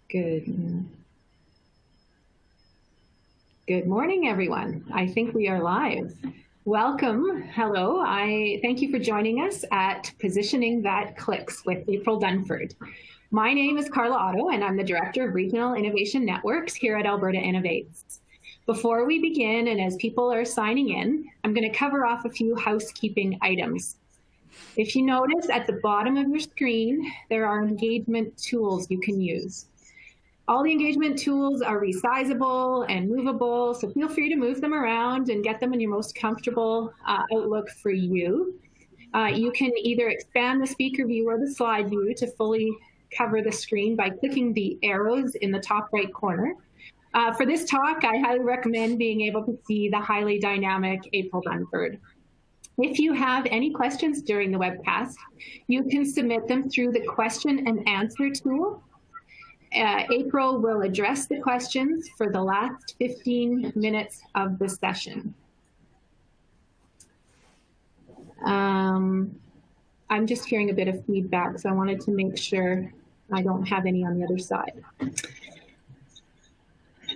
Good. Good morning, everyone. I think we are live. Welcome. Hello. I thank you for joining us at Positioning That Clicks with April Dunford. My name is Carla Otto, and I'm the Director of Regional Innovation Networks here at Alberta Innovates. Before we begin, and as people are signing in, I'm going to cover off a few housekeeping items. If you notice at the bottom of your screen, there are engagement tools you can use. All the engagement tools are resizable and movable, so feel free to move them around and get them in your most comfortable outlook for you. You can either expand the speaker view or the slide view to fully cover the screen by clicking the arrows in the top right corner. For this talk, I highly recommend being able to see the highly dynamic April Dunford. If you have any questions during the webcast, you can submit them through the question and answer tool. April will address the questions for the last 15 minutes of the session. I'm just hearing a bit of feedback, so I wanted to make sure I don't have any on the other side.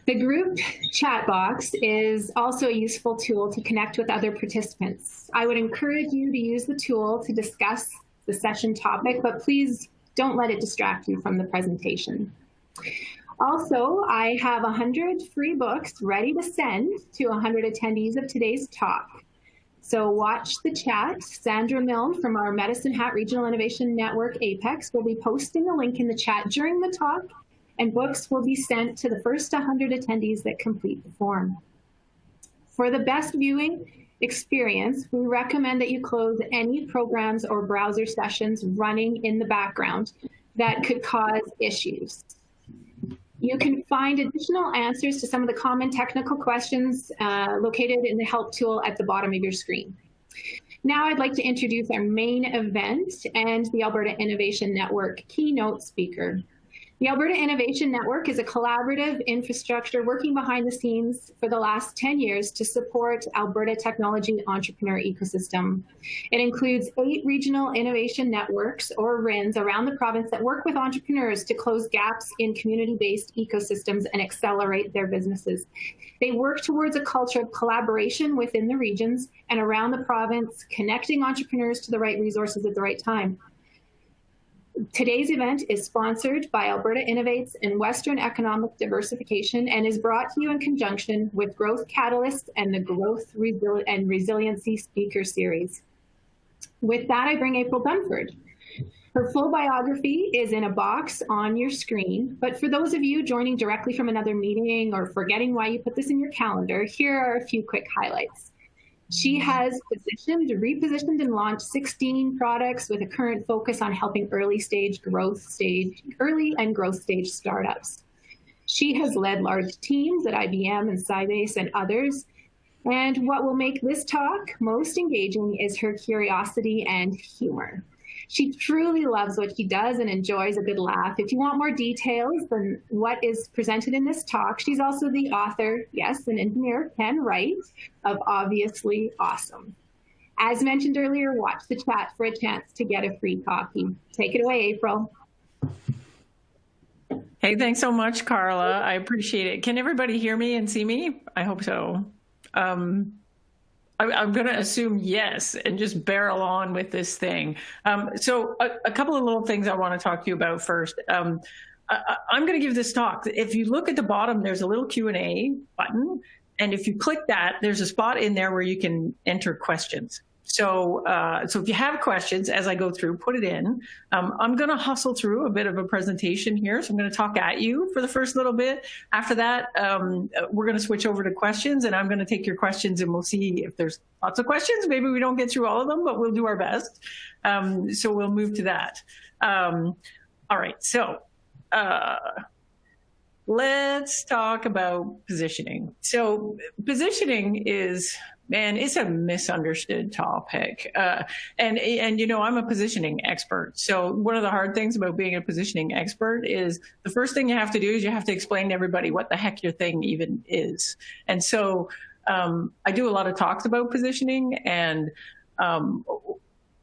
The group chat box is also a useful tool to connect with other participants. I would encourage you to use the tool to discuss the session topic, but please don't let it distract you from the presentation. Also, I have 100 free books ready to send to 100 attendees of today's talk. So watch the chat. Sandra Milne from our Medicine Hat Regional Innovation Network, APEX, will be posting a link in the chat during the talk, and books will be sent to the first 100 attendees that complete the form. For the best viewing experience, we recommend that you close any programs or browser sessions running in the background that could cause issues. You can find additional answers to some of the common technical questions located in the help tool at the bottom of your screen. Now I'd like to introduce our main event and the Alberta Innovation Network keynote speaker. The Alberta Innovation Network is a collaborative infrastructure working behind the scenes for the last 10 years to support Alberta technology entrepreneur ecosystem. It includes 8 regional innovation networks, or RINs, around the province that work with entrepreneurs to close gaps in community-based ecosystems and accelerate their businesses. They work towards a culture of collaboration within the regions and around the province, connecting entrepreneurs to the right resources at the right time. Today's event is sponsored by Alberta Innovates and Western Economic Diversification and is brought to you in conjunction with Growth Catalyst and the Growth and Resiliency Speaker Series. With that, I bring April Dunford. Her full biography is in a box on your screen, but for those of you joining directly from another meeting or forgetting why you put this in your calendar, here are a few quick highlights. She has repositioned, and launched 16 products with a current focus on helping early and growth stage startups. She has led large teams at IBM and Sybase and others. And what will make this talk most engaging is her curiosity and humor. She truly loves what she does and enjoys a good laugh. If you want more details than what is presented in this talk, she's also the author, yes, an engineer can write, of Obviously Awesome. As mentioned earlier, watch the chat for a chance to get a free copy. Take it away, April. Hey, thanks so much, Carla. I appreciate it. Can everybody hear me and see me? I hope so. I'm going to assume yes and just barrel on with this thing. So a couple of little things I want to talk to you about first. I'm going to give this talk. If you look at the bottom, there's a little Q&A button. And if you click that, there's a spot in there where you can enter questions. So if you have questions as I go through, put it in. I'm going to hustle through a bit of a presentation here. So I'm going to talk at you for the first little bit. After that, we're going to switch over to questions, and I'm going to take your questions, and we'll see if there's lots of questions. Maybe we don't get through all of them, but we'll do our best. So we'll move to that. All right. So let's talk about positioning. So positioning is, man, it's a misunderstood topic. And you know, I'm a positioning expert. So one of the hard things about being a positioning expert is the first thing you have to do is you have to explain to everybody what the heck your thing even is. And so I do a lot of talks about positioning, and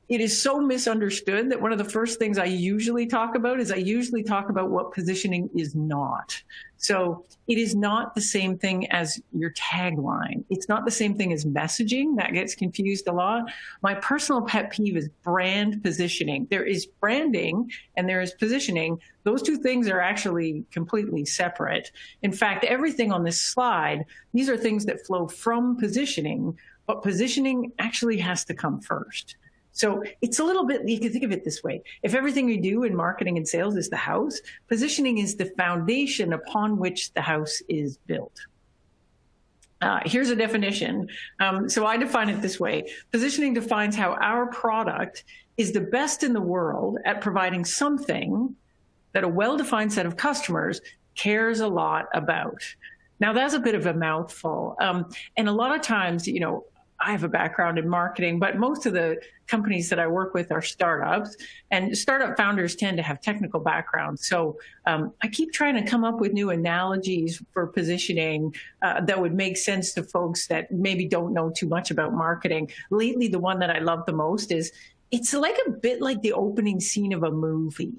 it is so misunderstood that one of the first things I usually talk about what positioning is not. So it is not the same thing as your tagline. It's not the same thing as messaging. That gets confused a lot. My personal pet peeve is brand positioning. There is branding and there is positioning. Those two things are actually completely separate. In fact, everything on this slide, these are things that flow from positioning, but positioning actually has to come first. So it's a little bit, you can think of it this way. If everything you do in marketing and sales is the house, positioning is the foundation upon which the house is built. Here's a definition. So I define it this way. Positioning defines how our product is the best in the world at providing something that a well-defined set of customers cares a lot about. Now, that's a bit of a mouthful. And a lot of times, you know, I have a background in marketing, but most of the companies that I work with are startups, and startup founders tend to have technical backgrounds. So I keep trying to come up with new analogies for positioning that would make sense to folks that maybe don't know too much about marketing. Lately, the one that I love the most is, it's like a bit like the opening scene of a movie.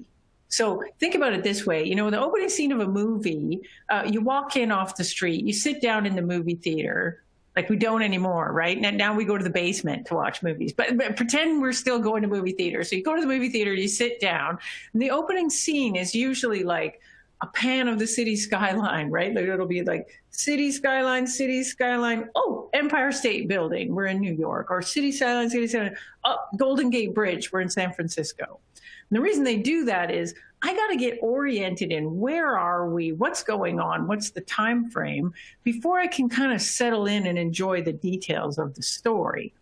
So think about it this way, you know, the opening scene of a movie, you walk in off the street, you sit down in the movie theater. Like we don't anymore, right? Now we go to the basement to watch movies, but pretend we're still going to movie theater. So you go to the movie theater, you sit down, and the opening scene is usually like a pan of the city skyline, right? Like it'll be like city skyline, oh, Empire State Building, we're in New York, or city skyline, oh, Golden Gate Bridge, we're in San Francisco. And the reason they do that is I got to get oriented in where are we, what's going on, what's the time frame before I can kind of settle in and enjoy the details of the story.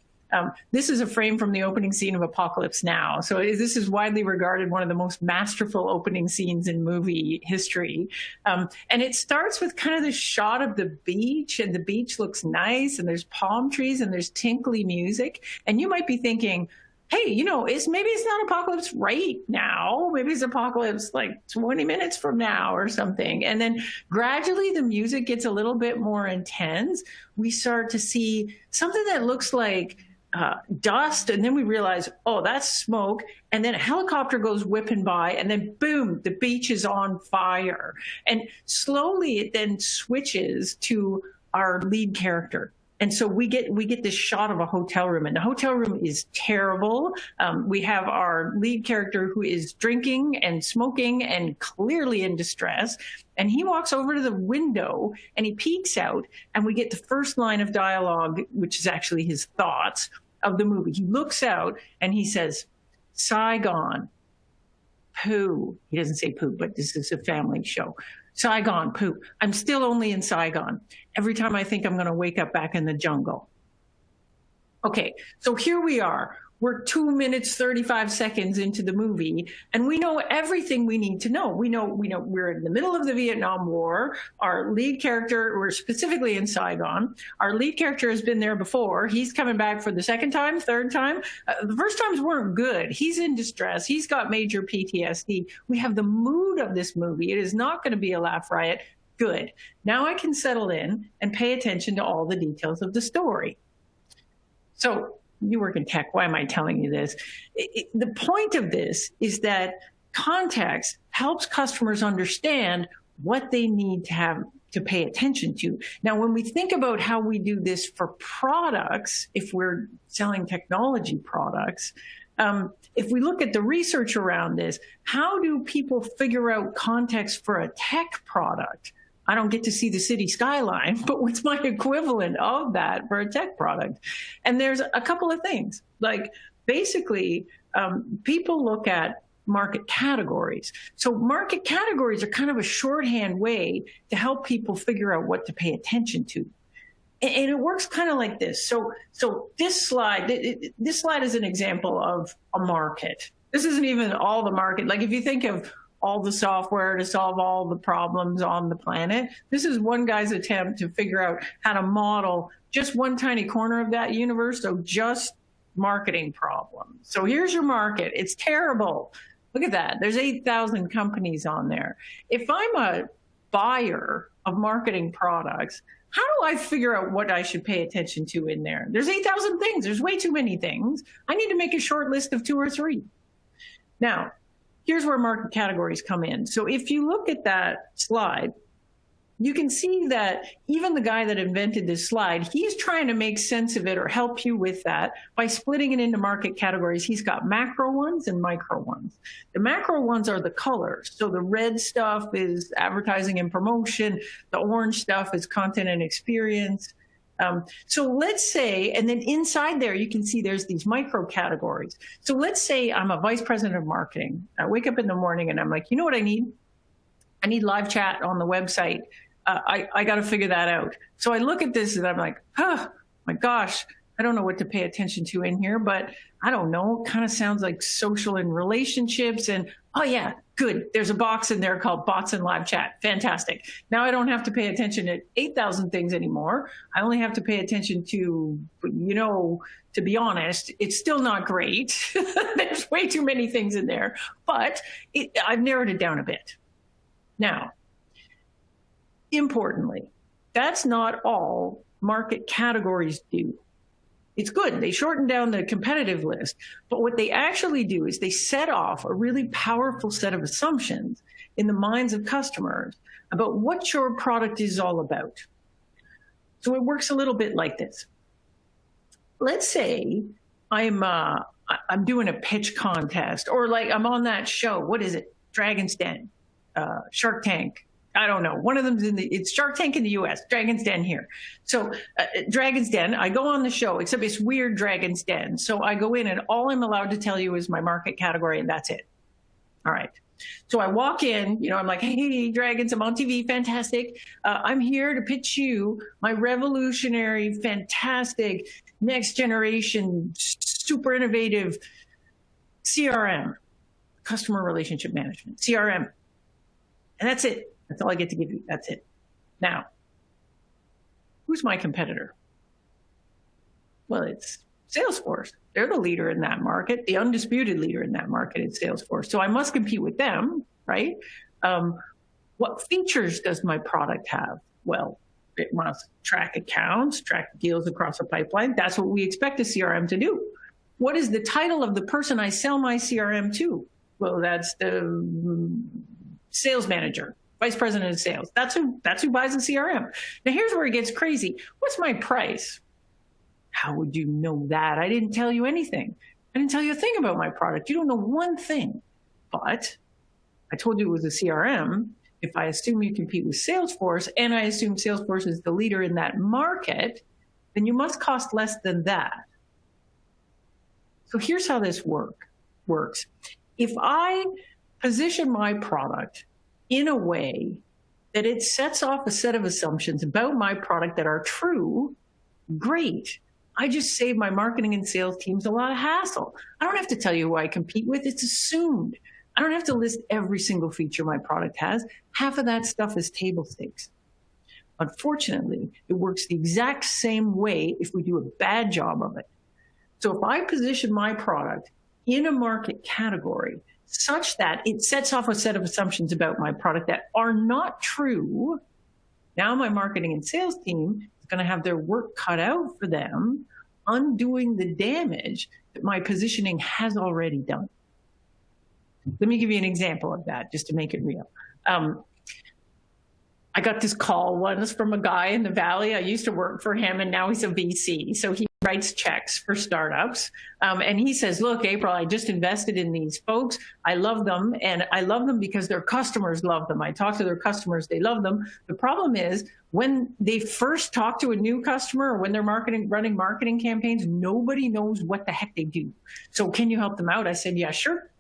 This is a frame from the opening scene of Apocalypse Now. So this is widely regarded one of the most masterful opening scenes in movie history. And it starts with kind of this shot of the beach, and the beach looks nice, and there's palm trees, and there's tinkly music. And you might be thinking, hey, you know, maybe it's not apocalypse right now. Maybe it's apocalypse like 20 minutes from now or something. And then gradually the music gets a little bit more intense. We start to see something that looks like dust. And then we realize, oh, that's smoke. And then a helicopter goes whipping by, and then boom, the beach is on fire. And slowly it then switches to our lead character. And so we get this shot of a hotel room, and the hotel room is terrible. We have our lead character who is drinking and smoking and clearly in distress. And he walks over to the window and he peeks out, and we get the first line of dialogue, which is actually his thoughts of the movie. He looks out and he says, Saigon, poo. He doesn't say poo, but this is a family show. Saigon, poo. I'm still only in Saigon. Every time I think I'm going to wake up back in the jungle. Okay, so here we are. We're 2 minutes, 35 seconds into the movie, and we know everything we need to know. We know we're in the middle of the Vietnam War. Our lead character, we're specifically in Saigon. Our lead character has been there before. He's coming back for the second time, third time. The first times weren't good. He's in distress. He's got major PTSD. We have the mood of this movie. It is not going to be a laugh riot. Good. Now I can settle in and pay attention to all the details of the story. So, you work in tech, why am I telling you this? The point of this is that context helps customers understand what they need to have to pay attention to. Now, when we think about how we do this for products, if we're selling technology products, if we look at the research around this, how do people figure out context for a tech product? I don't get to see the city skyline, but what's my equivalent of that for a tech product? And there's a couple of things. Like basically, people look at market categories. So market categories are kind of a shorthand way to help people figure out what to pay attention to. And it works kind of like this. So this slide is an example of a market. This isn't even all the market. Like if you think of all the software to solve all the problems on the planet, this is one guy's attempt to figure out how to model just one tiny corner of that universe, so just marketing problems. So here's your market. It's terrible. Look at that. There's 8,000 companies on there. If I'm a buyer of marketing products. How do I figure out what I should pay attention to in there? There's 8,000 things. There's way too many things. I need to make a short list of 2 or 3. Now, here's where market categories come in. So if you look at that slide, you can see that even the guy that invented this slide, he's trying to make sense of it or help you with that by splitting it into market categories. He's got macro ones and micro ones. The macro ones are the colors. So the red stuff is advertising and promotion. The orange stuff is content and experience. So let's say, and then inside there, you can see there's these micro categories. So let's say I'm a vice president of marketing. I wake up in the morning and I'm like, you know what I need? I need live chat on the website. I got to figure that out. So I look at this and I'm like, oh my gosh, I don't know what to pay attention to in here, but I don't know. It kind of sounds like social and relationships. And oh yeah, good. There's a box in there called bots and live chat. Fantastic. Now I don't have to pay attention to 8,000 things anymore. I only have to pay attention to, to be honest, it's still not great. There's way too many things in there, but I've narrowed it down a bit. Now, importantly, that's not all market categories do. It's good. They shorten down the competitive list. But what they actually do is they set off a really powerful set of assumptions in the minds of customers about what your product is all about. So it works a little bit like this. Let's say I'm doing a pitch contest, or like I'm on that show. What is it? Dragon's Den, Shark Tank. I don't know. One of them's it's Shark Tank in the US, Dragon's Den here. So Dragon's Den, I go on the show, except it's weird Dragon's Den. So I go in and all I'm allowed to tell you is my market category and that's it. All right. So I walk in, I'm like, hey, Dragons, I'm on TV, fantastic. I'm here to pitch you my revolutionary, fantastic, next generation, super innovative CRM, customer relationship management, CRM. And that's it. That's all I get to give you. That's it. Now, who's my competitor? Well, it's Salesforce. They're the leader in that market, the undisputed leader in that market is Salesforce. So I must compete with them, right? What features does my product have? Well, it must track accounts, track deals across a pipeline. That's what we expect a CRM to do. What is the title of the person I sell my CRM to? Well, that's the sales manager. Vice president of sales. That's who buys a CRM. Now here's where it gets crazy. What's my price? How would you know that? I didn't tell you anything. I didn't tell you a thing about my product. You don't know one thing. But I told you it was a CRM. If I assume you compete with Salesforce and I assume Salesforce is the leader in that market, then you must cost less than that. So here's how this works. If I position my product in a way that it sets off a set of assumptions about my product that are true, great. I just save my marketing and sales teams a lot of hassle. I don't have to tell you who I compete with. It's assumed. I don't have to list every single feature my product has. Half of that stuff is table stakes. Unfortunately, it works the exact same way if we do a bad job of it. So if I position my product in a market category such that it sets off a set of assumptions about my product that are not true, now my marketing and sales team is going to have their work cut out for them, undoing the damage that my positioning has already done. Let me give you an example of that, just to make it real. I got this call once from a guy in the Valley. I used to work for him, and now he's a VC. So he writes checks for startups. And he says, look, April, I just invested in these folks. I love them. And I love them because their customers love them. I talk to their customers. They love them. The problem is when they first talk to a new customer or when they're running marketing campaigns, nobody knows what the heck they do. So can you help them out? I said, yeah, sure.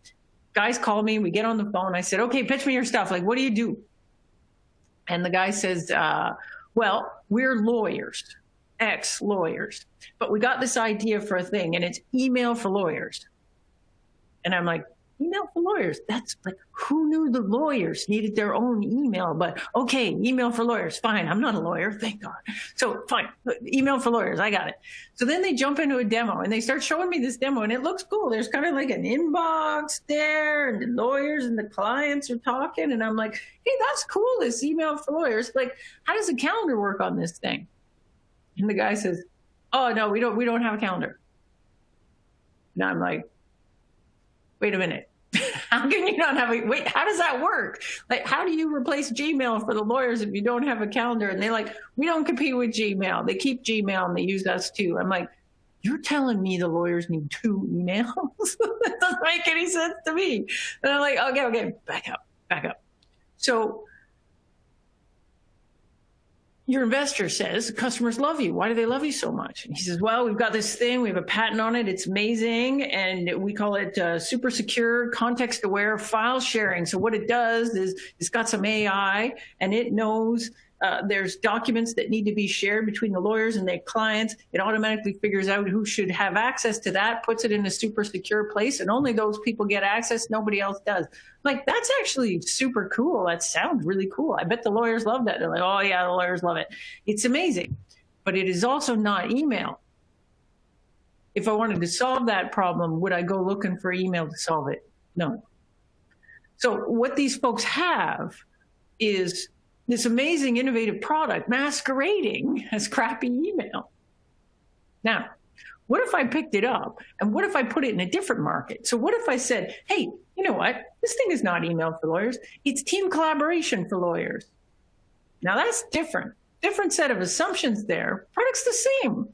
Guys call me. We get on the phone. I said, okay, pitch me your stuff. Like, what do you do? And the guy says, well, we're lawyers, ex-lawyers, but we got this idea for a thing and it's email for lawyers. And I'm like, email for lawyers. That's like, who knew the lawyers needed their own email? But okay, email for lawyers. Fine. I'm not a lawyer. Thank God. So fine. Email for lawyers. I got it. So then they jump into a demo and they start showing me this demo and it looks cool. There's kind of like an inbox there and the lawyers and the clients are talking. And I'm like, hey, that's cool. This email for lawyers. Like, how does the calendar work on this thing? And the guy says, oh no, we don't have a calendar. And I'm like, wait a minute. How can you not have a, wait, how does that work? Like, how do you replace Gmail for the lawyers if you don't have a calendar? And they're like, we don't compete with Gmail. They keep Gmail and they use us too. I'm like, you're telling me the lawyers need 2 emails? That doesn't make any sense to me. And I'm like, okay, back up. So your investor says customers love you. Why do they love you so much? And he says, well, we've got this thing. We have a patent on it. It's amazing. And we call it super secure, context aware file sharing. So what it does is it's got some AI and it knows there's documents that need to be shared between the lawyers and their clients. It automatically figures out who should have access to that, puts it in a super secure place, and only those people get access. Nobody else does. Like, that's actually super cool. That sounds really cool. I bet the lawyers love that. They're like, oh yeah, the lawyers love it. It's amazing. But it is also not email. If I wanted to solve that problem, would I go looking for email to solve it? No. So what these folks have is this amazing, innovative product masquerading as crappy email. Now, what if I picked it up and what if I put it in a different market? So what if I said, hey, you know what? This thing is not email for lawyers. It's team collaboration for lawyers. Now that's different. Different set of assumptions there. Product's the same.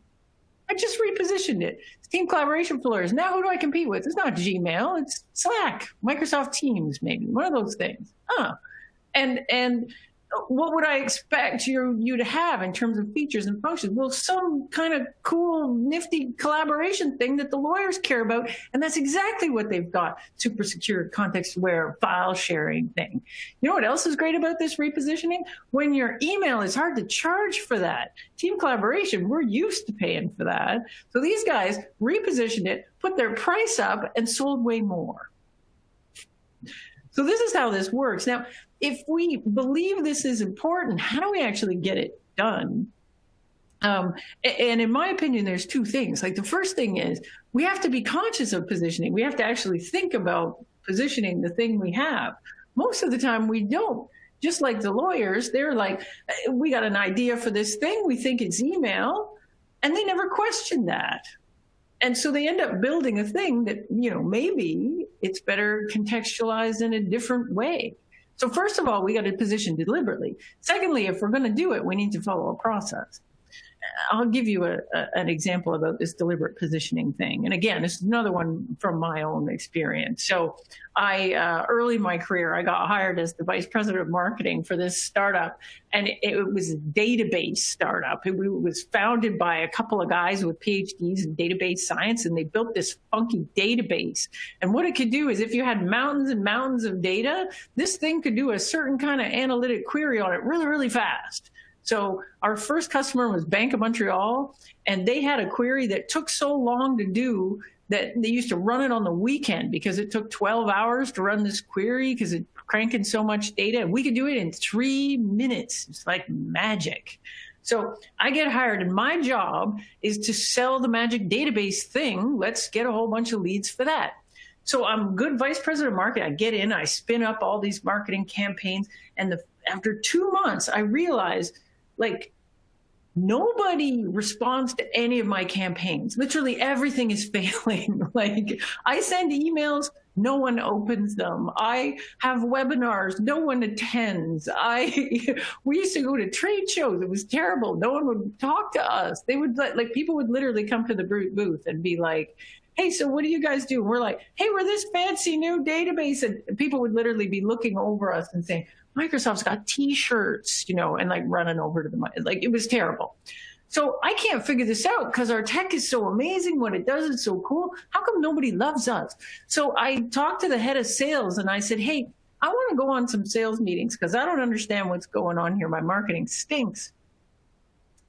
I just repositioned it. It's team collaboration for lawyers. Now who do I compete with? It's not Gmail. It's Slack, Microsoft Teams, maybe. One of those things. And what would I expect you to have in terms of features and functions? Well, some kind of cool, nifty collaboration thing that the lawyers care about. And that's exactly what they've got. Super secure, context-aware, file sharing thing. You know what else is great about this repositioning? When your email is hard to charge for that. Team collaboration, we're used to paying for that. So these guys repositioned it, put their price up, and sold way more. So this is how this works. Now, if we believe this is important, how do we actually get it done? And in my opinion, there's 2 things. Like, the first thing is we have to be conscious of positioning. We have to actually think about positioning the thing we have. Most of the time we don't. Just like the lawyers, they're like, we got an idea for this thing. We think it's email. And they never question that. And so they end up building a thing that, you know, maybe it's better contextualized in a different way. So first of all, we got to position deliberately. Secondly, if we're going to do it, we need to follow a process. I'll give you an example about this deliberate positioning thing. And again, this is another one from my own experience. So early in my career, I got hired as the vice president of marketing for this startup. And it was a database startup. It was founded by a couple of guys with PhDs in database science, and they built this funky database. And what it could do is, if you had mountains and mountains of data, this thing could do a certain kind of analytic query on it really, really fast. So our first customer was Bank of Montreal, and they had a query that took so long to do that they used to run it on the weekend because it took 12 hours to run this query because it's cranking so much data. And we could do it in 3 minutes. It's like magic. So I get hired, and my job is to sell the magic database thing. Let's get a whole bunch of leads for that. So I'm good vice president of marketing. I get in, I spin up all these marketing campaigns. And after 2 months, I realized, like, nobody responds to any of my campaigns. Literally everything is failing. Like, I send emails, no one opens them. I have webinars, no one attends. We used to go to trade shows. It was terrible. No one would talk to us. They would, like, people would literally come to the booth and be like, hey, so what do you guys do? And we're like, hey, we're this fancy new database. And people would literally be looking over us and saying, Microsoft's got T-shirts, you know, and like running over to like, it was terrible. So I can't figure this out because our tech is so amazing. What it does is so cool. How come nobody loves us? So I talked to the head of sales and I said, hey, I want to go on some sales meetings because I don't understand what's going on here. My marketing stinks.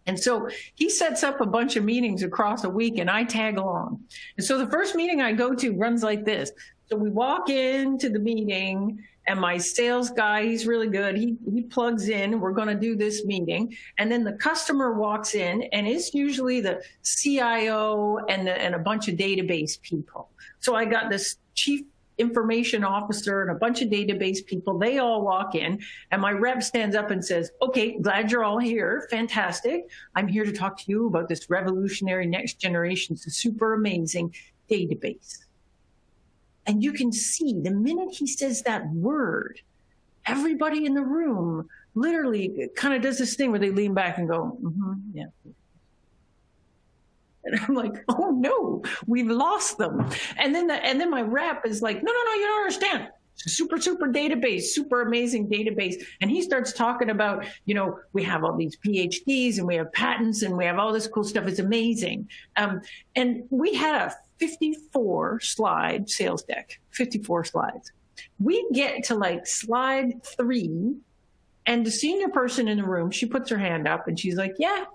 And so he sets up a bunch of meetings across a week and I tag along. And so the first meeting I go to runs like this. So we walk into the meeting, and my sales guy, he's really good. He plugs in, we're going to do this meeting. And then the customer walks in, and it's usually the CIO and a bunch of database people. So I got this chief information officer and a bunch of database people. They all walk in, and my rep stands up and says, okay, glad you're all here. Fantastic. I'm here to talk to you about this revolutionary next generation, super amazing database. And you can see the minute he says that word, everybody in the room literally kind of does this thing where they lean back and go, yeah. And I'm like, oh no, we've lost them. And then my rep is like, no, you don't understand. Super database, super amazing database. And he starts talking about, we have all these PhDs and we have patents and we have all this cool stuff. It's amazing. And we had a 54 slide sales deck, 54 slides. We get to like slide 3, and the senior person in the room, she puts her hand up and she's like, yeah,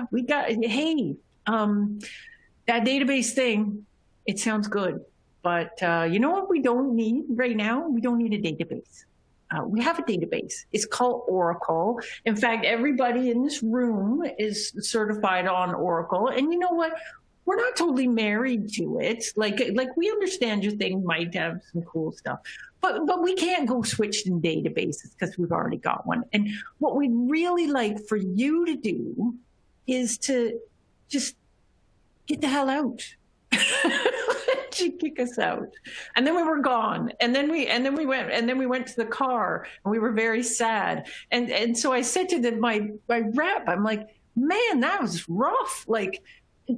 we got, hey, that database thing, it sounds good. But you know what we don't need right now? We don't need a database. We have a database. It's called Oracle. In fact, everybody in this room is certified on Oracle. And you know what? We're not totally married to it. Like we understand your thing might have some cool stuff, but we can't go switch in databases because we've already got one. And what we'd really like for you to do is to just get the hell out. She'd kick us out, and then we were gone, and then we went to the car, and we were very sad. And so I said to my rep, I'm like, man, that was rough. Like,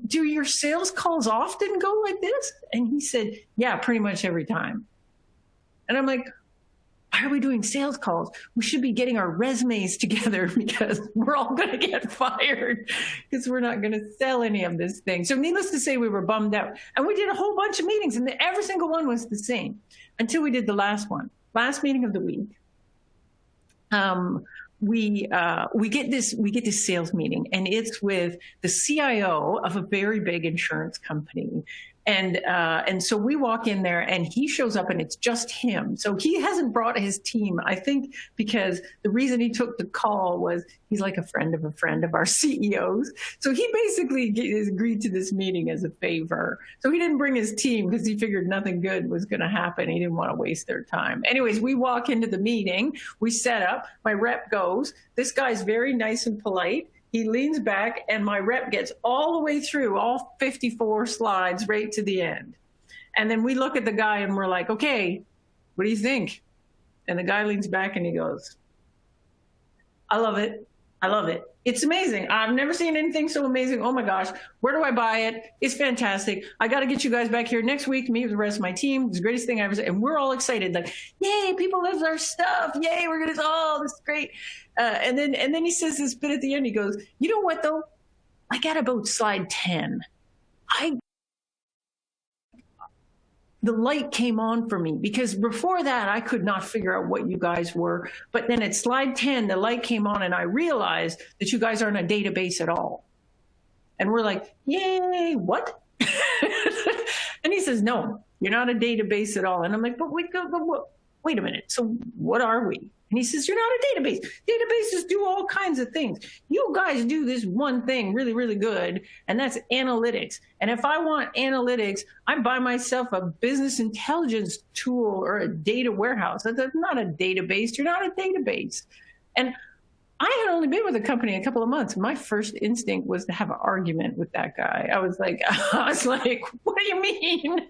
do your sales calls often go like this? And he said, yeah, pretty much every time. And I'm like, why are we doing sales calls? We should be getting our resumes together because we're all going to get fired because we're not going to sell any of this thing. So needless to say, we were bummed out. And we did a whole bunch of meetings, and every single one was the same until we did the last one. Last meeting of the week. We get this sales meeting, and it's with the CIO of a very big insurance company. And so we walk in there, and he shows up, and it's just him. So he hasn't brought his team, I think, because the reason he took the call was he's like a friend of our CEOs. So he basically agreed to this meeting as a favor. So he didn't bring his team because he figured nothing good was going to happen. He didn't want to waste their time. Anyways, we walk into the meeting, we set up, my rep goes, this guy's very nice and polite. He leans back, and my rep gets all the way through all 54 slides right to the end. And then we look at the guy, and we're like, okay, what do you think? And the guy leans back, and he goes, I love it. I love it. It's amazing. I've never seen anything so amazing. Oh my gosh, where do I buy it? It's fantastic. I got to get you guys back here next week, me with the rest of my team. It's the greatest thing I've ever seen. And we're all excited, like, yay, people love our stuff. Yay, we're going to, oh, this is great. And then he says this bit at the end. He goes, you know what, though? I got about slide 10. The light came on for me, because before that, I could not figure out what you guys were. But then at slide 10, the light came on, and I realized that you guys aren't a database at all. And we're like, yay, what? And he says, no, you're not a database at all. And I'm like, but wait a minute. So what are we? And he says, you're not a database. Databases do all kinds of things. You guys do this one thing really, really good, and that's analytics. And if I want analytics, I buy myself a business intelligence tool or a data warehouse. That's not a database. You're not a database. And I had only been with the company a couple of months. My first instinct was to have an argument with that guy. I was like, what do you mean?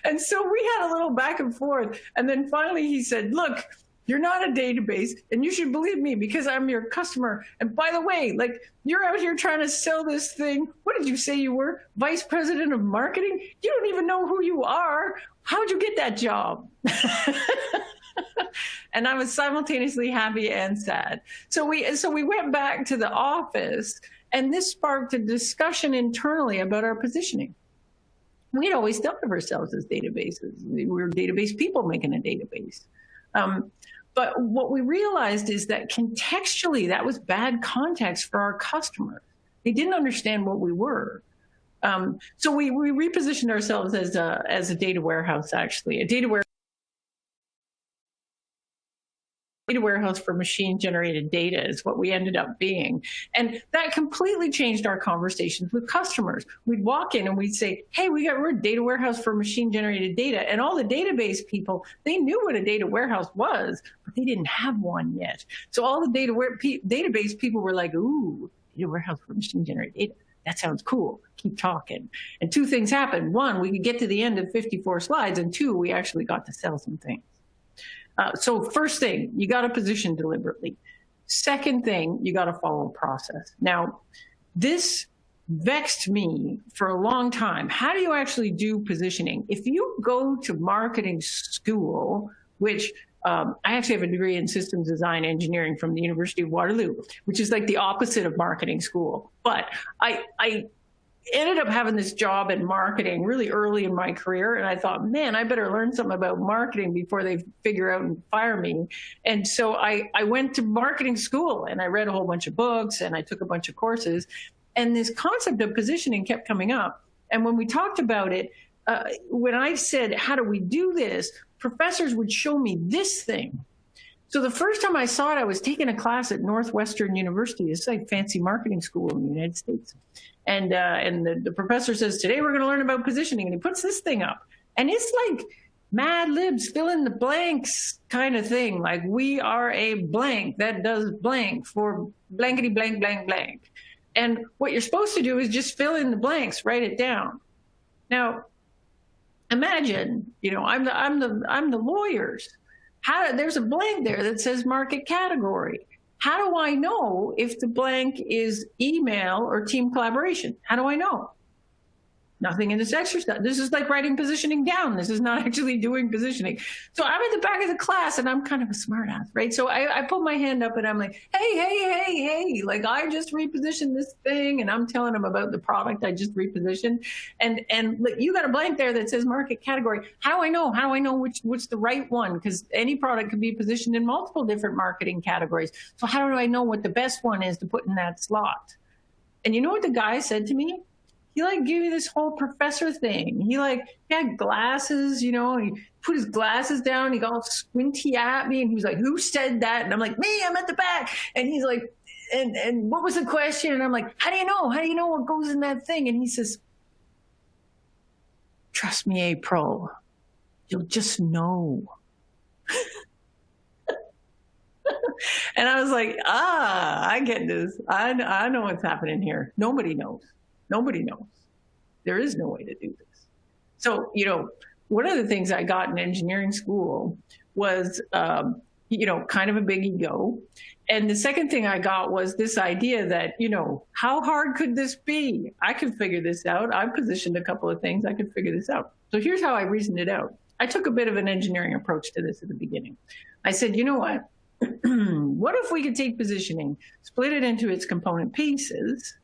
And so we had a little back and forth. And then finally he said, look, you're not a database, and you should believe me because I'm your customer. And by the way, like, you're out here trying to sell this thing. What did you say you were? Vice president of marketing? You don't even know who you are. How'd you get that job? And I was simultaneously happy and sad. So we went back to the office, and this sparked a discussion internally about our positioning. We'd always thought of ourselves as databases. We were database people making a database. But what we realized is that contextually, that was bad context for our customers. They didn't understand what we were. So we repositioned ourselves as a data warehouse, actually, a data warehouse for machine-generated data is what we ended up being. And that completely changed our conversations with customers. We'd walk in and we'd say, hey, we're a data warehouse for machine-generated data. And all the database people, they knew what a data warehouse was, but they didn't have one yet. So all the database people were like, ooh, data warehouse for machine-generated data. That sounds cool. Keep talking. And two things happened. One, we could get to the end of 54 slides. And two, we actually got to sell some things. So first thing, you got to position deliberately. Second thing, you got to follow a process. Now, this vexed me for a long time. How do you actually do positioning? If you go to marketing school, which I actually have a degree in systems design engineering from the University of Waterloo, which is like the opposite of marketing school. But I ended up having this job in marketing really early in my career. And I thought, man, I better learn something about marketing before they figure out and fire me. And so I went to marketing school and I read a whole bunch of books and I took a bunch of courses. And this concept of positioning kept coming up. And when we talked about it, when I said, how do we do this? Professors would show me this thing. So the first time I saw it, I was taking a class at Northwestern University. It's like fancy marketing school in the United States. And the professor says, today we're going to learn about positioning. And he puts this thing up. And it's like Mad Libs, fill in the blanks kind of thing. Like we are a blank that does blank for blankety blank, blank, blank. And what you're supposed to do is just fill in the blanks, write it down. Now, imagine, I'm the lawyers. There's a blank there that says market category. How do I know if the blank is email or team collaboration? How do I know? Nothing in this exercise. This is like writing positioning down. This is not actually doing positioning. So I'm at the back of the class and I'm kind of a smart ass, right? So I put my hand up and I'm like, hey, like I just repositioned this thing and I'm telling them about the product I just repositioned. And look, you got a blank there that says market category. How do I know? How do I know which the right one? Because any product can be positioned in multiple different marketing categories. So how do I know what the best one is to put in that slot? And you know what the guy said to me? He like gave me this whole professor thing. He had glasses, he put his glasses down. He got all squinty at me and he was like, who said that? And I'm like, me, I'm at the back. And he's like, and what was the question? And I'm like, how do you know? How do you know what goes in that thing? And he says, trust me, April, you'll just know. And I was like, I get this. I know what's happening here. Nobody knows. Nobody knows. There is no way to do this. So, one of the things I got in engineering school was, kind of a big ego. And the second thing I got was this idea that, how hard could this be? I could figure this out. I've positioned a couple of things. I could figure this out. So here's how I reasoned it out. I took a bit of an engineering approach to this at the beginning. I said, you know what? What if we could take positioning, split it into its component pieces,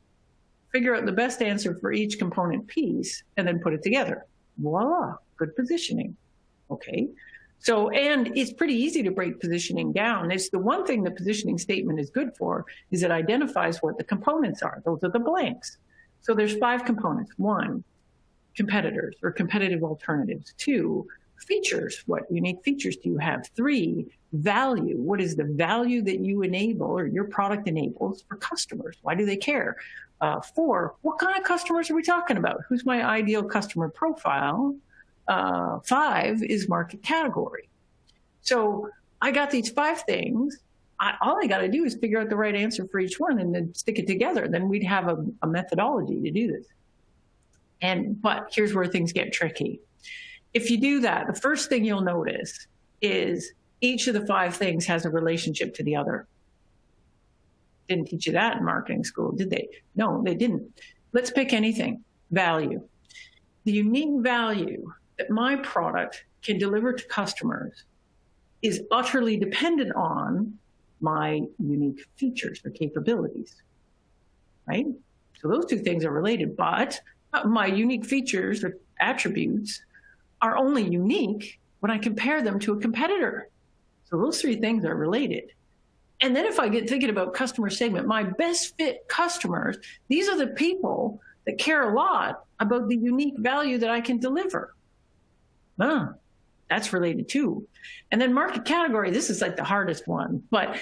figure out the best answer for each component piece, and then put it together. Voila, good positioning. Okay. So, and it's pretty easy to break positioning down. It's the one thing the positioning statement is good for is it identifies what the components are. Those are the blanks. So there's 5 components. 1, competitors or competitive alternatives. 2, features. What unique features do you have? 3, value. What is the value that you enable or your product enables for customers? Why do they care? 4, what kind of customers are we talking about? Who's my ideal customer profile? 5 is market category. So I got these 5 things. All I got to do is figure out the right answer for each one and then stick it together. Then we'd have a methodology to do this. But here's where things get tricky. If you do that, the first thing you'll notice is each of the 5 things has a relationship to the other. Didn't teach you that in marketing school, did they? No, they didn't. Let's pick anything. Value. The unique value that my product can deliver to customers is utterly dependent on my unique features or capabilities, right? So those 2 things are related, but my unique features or attributes are only unique when I compare them to a competitor. So those 3 things are related. And then if I get thinking about customer segment, my best fit customers, these are the people that care a lot about the unique value that I can deliver. That's related too. And then market category, this is like the hardest one, but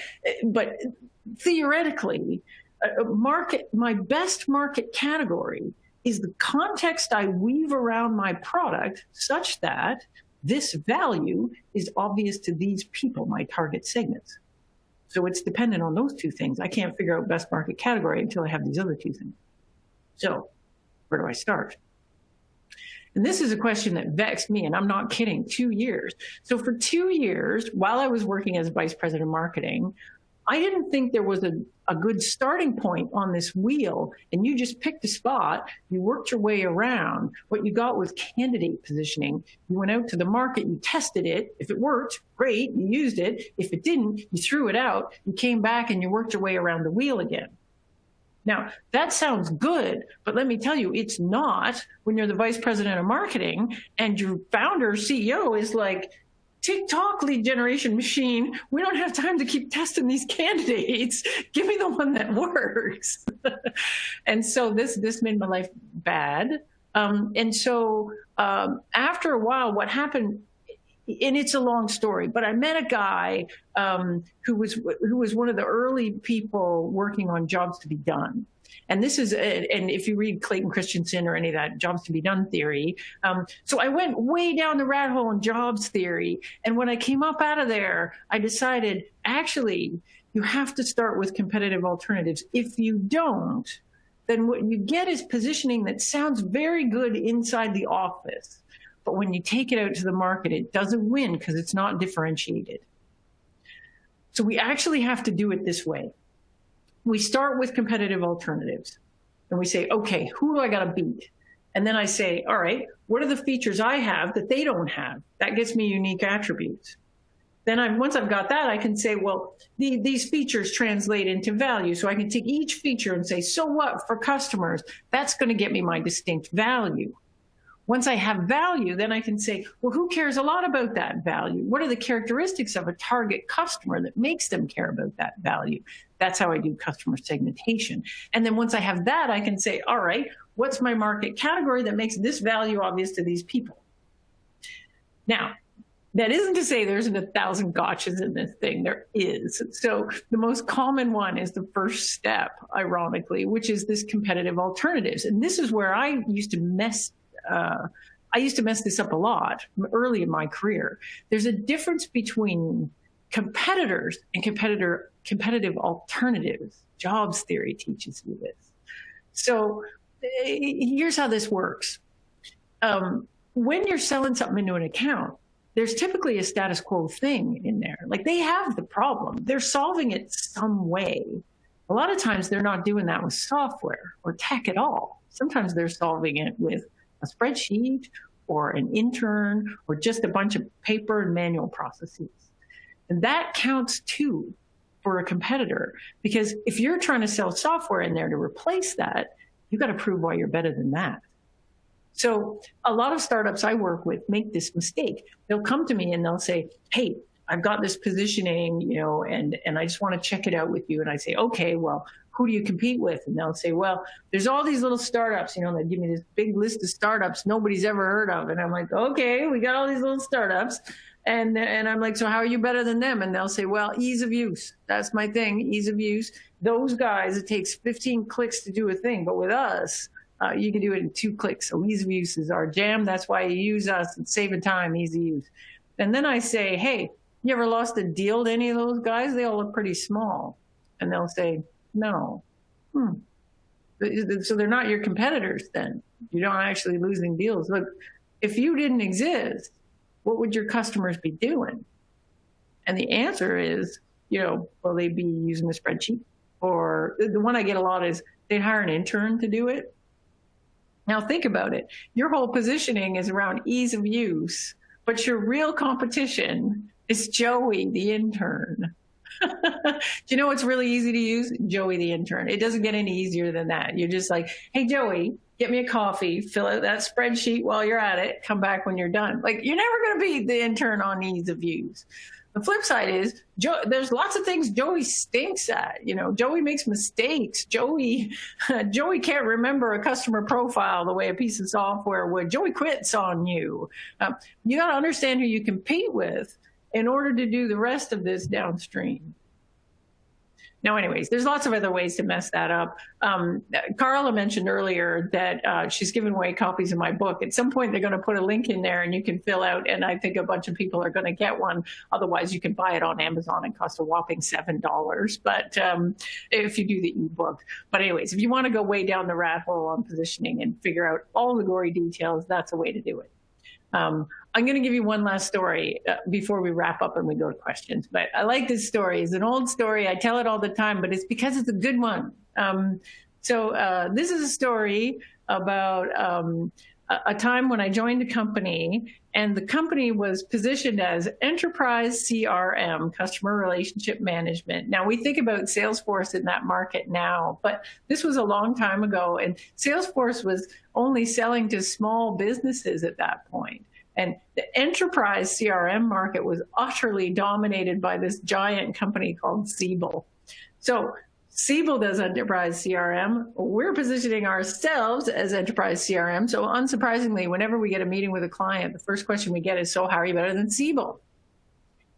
theoretically, my best market category is the context I weave around my product such that this value is obvious to these people, my target segments. So it's dependent on those two things. I can't figure out best market category until I have these other two things. So where do I start? And this is a question that vexed me, and I'm not kidding, 2 years. So for 2 years, while I was working as vice president of marketing, I didn't think there was a good starting point on this wheel, and you just picked a spot, you worked your way around. What you got was candidate positioning. You went out to the market, you tested it. If it worked, great, you used it. If it didn't, you threw it out, you came back and you worked your way around the wheel again. Now, that sounds good, but let me tell you, it's not when you're the vice president of marketing and your founder, CEO is like, TikTok lead generation machine, we don't have time to keep testing these candidates. Give me the one that works. And so this made my life bad. And so after a while, what happened, and it's a long story, but I met a guy who was one of the early people working on jobs to be done. And this is, and if you read Clayton Christensen or any of that jobs to be done theory, so I went way down the rat hole in jobs theory. And when I came up out of there, I decided, actually, you have to start with competitive alternatives. If you don't, then what you get is positioning that sounds very good inside the office. But when you take it out to the market, it doesn't win because it's not differentiated. So we actually have to do it this way. We start with competitive alternatives and we say, okay, who do I got to beat? And then I say, all right, what are the features I have that they don't have? That gets me unique attributes. Then once I've got that, I can say, well, these features translate into value. So I can take each feature and say, so what for customers? That's going to get me my distinct value. Once I have value, then I can say, well, who cares a lot about that value? What are the characteristics of a target customer that makes them care about that value? That's how I do customer segmentation. And then once I have that, I can say, all right, what's my market category that makes this value obvious to these people? Now, that isn't to say there isn't 1,000 gotchas in this thing. There is. So the most common one is the first step, ironically, which is this competitive alternatives. And this is where I used to mess this up a lot early in my career. There's a difference between competitors and competitive alternatives. Jobs theory teaches you this. So here's how this works. When you're selling something into an account, there's typically a status quo thing in there. Like they have the problem. They're solving it some way. A lot of times they're not doing that with software or tech at all. Sometimes they're solving it with a spreadsheet or an intern or just a bunch of paper and manual processes. And that counts too for a competitor, because if you're trying to sell software in there to replace that, you've got to prove why you're better than that. So a lot of startups I work with make this mistake. They'll come to me and they'll say, hey, I've got this positioning, and I just want to check it out with you. And I say, okay, well, who do you compete with? And they'll say, well, there's all these little startups, they give me this big list of startups nobody's ever heard of. And I'm like, okay, we got all these little startups. And I'm like, so how are you better than them? And they'll say, well, ease of use. That's my thing, ease of use. Those guys, it takes 15 clicks to do a thing. But with us, you can do it in 2 clicks. So ease of use is our jam. That's why you use us. It's saving time, easy use. And then I say, hey, you ever lost a deal to any of those guys? They all look pretty small. And they'll say, no. So they're not your competitors then. You're not actually losing deals. Look, if you didn't exist, what would your customers be doing? And the answer is, will they be using a spreadsheet? Or the one I get a lot is they'd hire an intern to do it. Now think about it. Your whole positioning is around ease of use, but your real competition is Joey, the intern. Do you know what's really easy to use? Joey, the intern. It doesn't get any easier than that. You're just like, hey, Joey, get me a coffee, fill out that spreadsheet while you're at it, come back when you're done. Like, you're never going to be the intern on ease of use. The flip side is there's lots of things Joey stinks at. Joey makes mistakes. Joey can't remember a customer profile the way a piece of software would. Joey quits on you. You got to understand who you compete with in order to do the rest of this downstream. Now, anyways, there's lots of other ways to mess that up. Carla mentioned earlier that she's given away copies of my book. At some point, they're going to put a link in there and you can fill out, and I think a bunch of people are going to get one. Otherwise, you can buy it on Amazon and cost a whopping $7. But if you do the ebook. But anyways, if you want to go way down the rat hole on positioning and figure out all the gory details, that's a way to do it. I'm going to give you one last story before we wrap up and we go to questions. But I like this story. It's an old story. I tell it all the time, but it's because it's a good one. This is a story about a time when I joined a company, and the company was positioned as enterprise CRM, customer relationship management. Now, we think about Salesforce in that market now, but this was a long time ago, and Salesforce was only selling to small businesses at that point. And the enterprise CRM market was utterly dominated by this giant company called Siebel. So Siebel does enterprise CRM. We're positioning ourselves as enterprise CRM. So unsurprisingly, whenever we get a meeting with a client, the first question we get is, so how are you better than Siebel?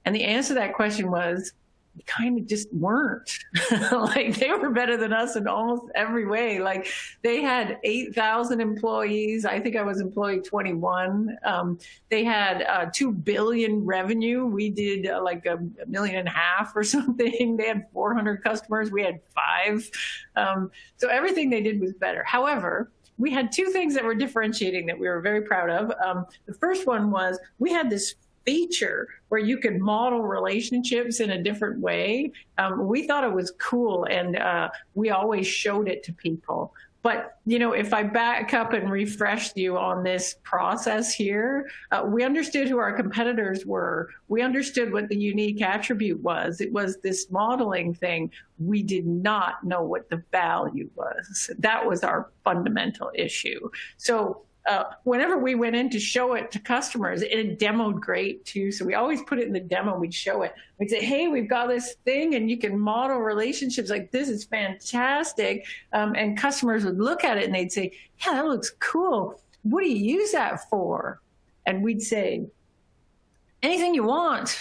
And the answer to that question was, we kind of just weren't. Like, they were better than us in almost every way. Like, they had 8,000 employees. I think I was employee 21. They had 2 billion revenue. We did like $1.5 million or something. They had 400 customers. We had 5. So everything they did was better. However, we had 2 things that were differentiating that we were very proud of. The first one was we had this feature where you could model relationships in a different way. We thought it was cool, and we always showed it to people. But, if I back up and refreshed you on this process here, we understood who our competitors were. We understood what the unique attribute was. It was this modeling thing. We did not know what the value was. That was our fundamental issue. So whenever we went in to show it to customers, it demoed great too. So we always put it in the demo. We'd show it. We'd say, hey, we've got this thing and you can model relationships like this. Is fantastic. And customers would look at it and they'd say, yeah, that looks cool. What do you use that for? And we'd say, anything you want.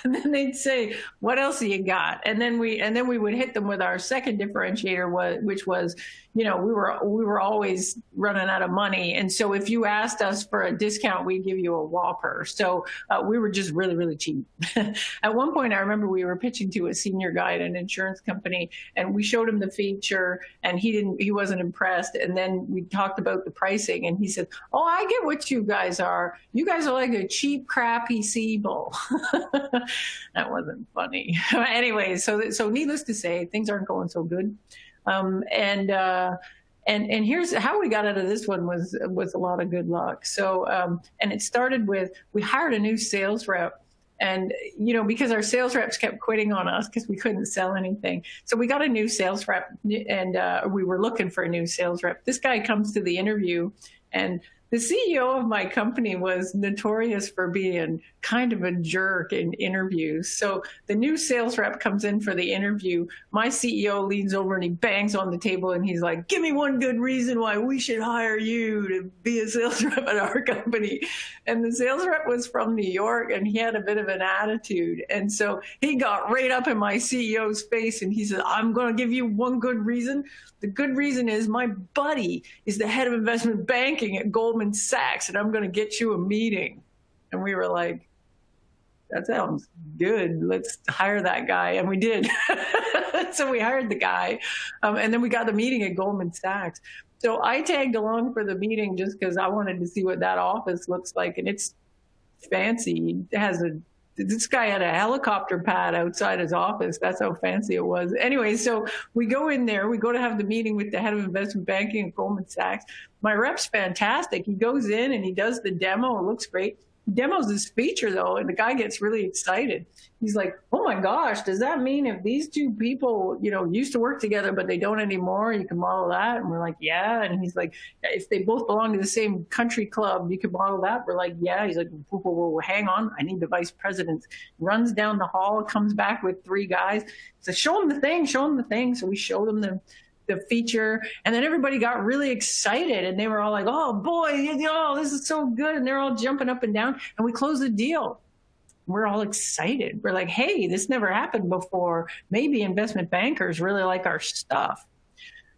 And then they'd say, what else do you got? And then we would hit them with our second differentiator, which was, we were always running out of money. And so if you asked us for a discount, we'd give you a Whopper. So we were just really, really cheap. At one point, I remember we were pitching to a senior guy at an insurance company, and we showed him the feature, and he wasn't impressed. And then we talked about the pricing, and he said, oh, I get what you guys are. You guys are like a cheap, crappy Siebel. That wasn't funny. Anyway, so needless to say, things aren't going so good. And here's how we got out of this one was a lot of good luck. So, and it started with, we hired a new sales rep, and, because our sales reps kept quitting on us because we couldn't sell anything. So we got a new sales rep, and we were looking for a new sales rep. This guy comes to the interview, and the CEO of my company was notorious for being kind of a jerk in interviews. So the new sales rep comes in for the interview. My CEO leans over and he bangs on the table and he's like, give me one good reason why we should hire you to be a sales rep at our company. And the sales rep was from New York, and he had a bit of an attitude. And so he got right up in my CEO's face and he said, I'm going to give you one good reason. The good reason is my buddy is the head of investment banking at Goldman Sachs, and I'm going to get you a meeting. And we were like, that sounds good. Let's hire that guy. And we did. So we hired the guy. And then we got the meeting at Goldman Sachs. So I tagged along for the meeting just because I wanted to see what that office looks like. And it's fancy. It has this guy had a helicopter pad outside his office. That's how fancy it was. Anyway, so we go in there. We go to have the meeting with the head of investment banking at Goldman Sachs. My rep's fantastic. He goes in and he does the demo. It looks great. demos this feature though, and the guy gets really excited. He's like, oh my gosh, does that mean if these two people, used to work together, but they don't anymore, you can model that? And we're like, yeah. And he's like, if they both belong to the same country club, you can model that? We're like, yeah. He's like, whoa, hang on, I need the vice president. Runs down the hall, comes back with 3 guys. So show him the thing. So we showed them the feature, and then everybody got really excited, and they were all like, oh boy, this is so good, and they're all jumping up and down, and we closed the deal. We're all excited. We're like, hey, this never happened before. Maybe investment bankers really like our stuff.